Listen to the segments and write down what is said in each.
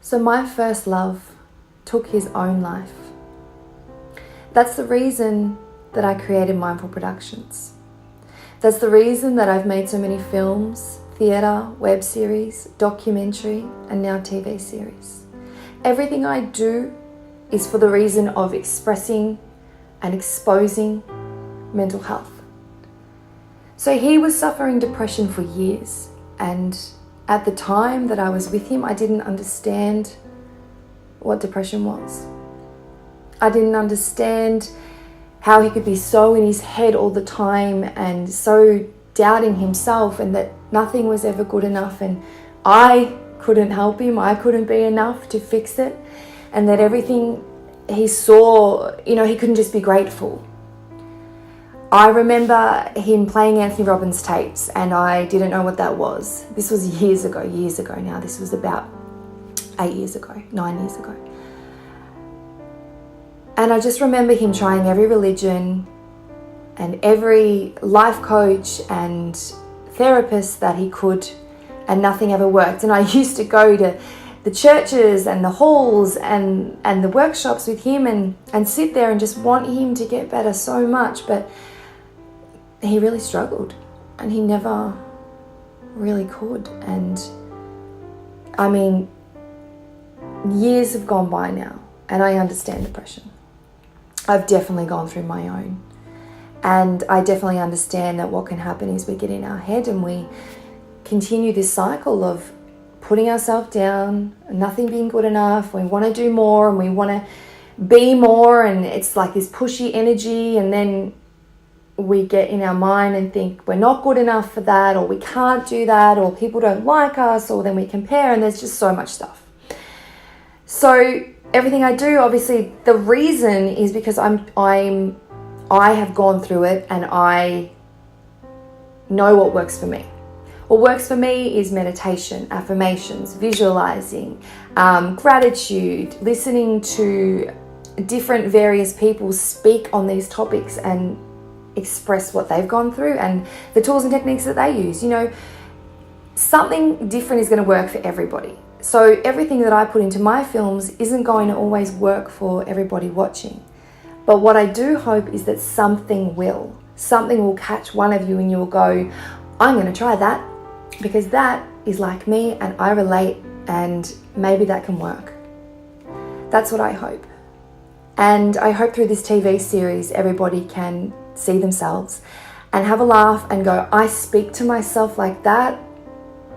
So my first love took his own life. That's the reason that I created Mindful Productions. That's the reason that I've made so many films, theatre, web series, documentary, and now TV series. Everything I do is for the reason of expressing and exposing mental health. So he was suffering depression for years, and at the time that I was with him, I didn't understand what depression was. I didn't understand how he could be so in his head all the time and so doubting himself, and that nothing was ever good enough, and I couldn't help him, I couldn't be enough to fix it, and that everything he saw, he couldn't just be grateful. I remember him playing Anthony Robbins tapes, and I didn't know what that was. This was years ago now. This was about 9 years ago. And I just remember him trying every religion and every life coach and therapist that he could, and nothing ever worked. And I used to go to the churches and the halls and the workshops with him and sit there and just want him to get better so much, but he really struggled and he never really could. And I mean, years have gone by now and I understand depression. I've definitely gone through my own, and I definitely understand that what can happen is we get in our head and we continue this cycle of putting ourselves down, nothing being good enough. We want to do more and we want to be more, and it's like this pushy energy, and then we get in our mind and think we're not good enough for that, or we can't do that, or people don't like us, or then we compare, and there's just so much stuff. So everything I do, obviously the reason is because I have gone through it and I know what works for me. What works for me is meditation, affirmations, visualizing, gratitude, listening to different various people speak on these topics and express what they've gone through and the tools and techniques that they use. Something different is going to work for everybody. So everything that I put into my films isn't going to always work for everybody watching. But what I do hope is that something will catch one of you and you'll go, I'm going to try that because that is like me and I relate, and maybe that can work. That's what I hope. And I hope through this TV series, everybody can see themselves and have a laugh and go, I speak to myself like that.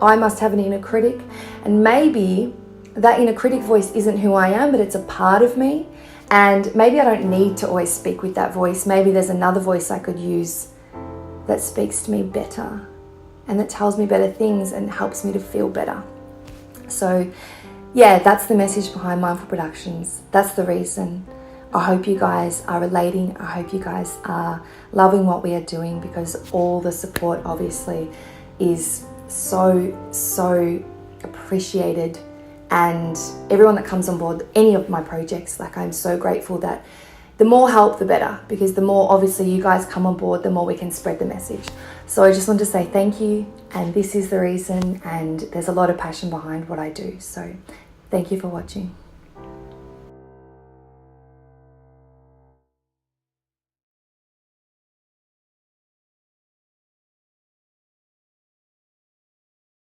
I must have an inner critic, and maybe that inner critic voice isn't who I am, but it's a part of me, and maybe I don't need to always speak with that voice. Maybe there's another voice I could use that speaks to me better and that tells me better things and helps me to feel better. So yeah, that's the message behind Mindful Productions. That's the reason. I hope you guys are relating. I hope you guys are loving what we are doing, because all the support obviously is so appreciated, and everyone that comes on board any of my projects, like, I'm so grateful that the more help the better, because the more obviously you guys come on board, the more we can spread the message. So I just want to say thank you, and this is the reason, and there's a lot of passion behind what I do. So thank you for watching.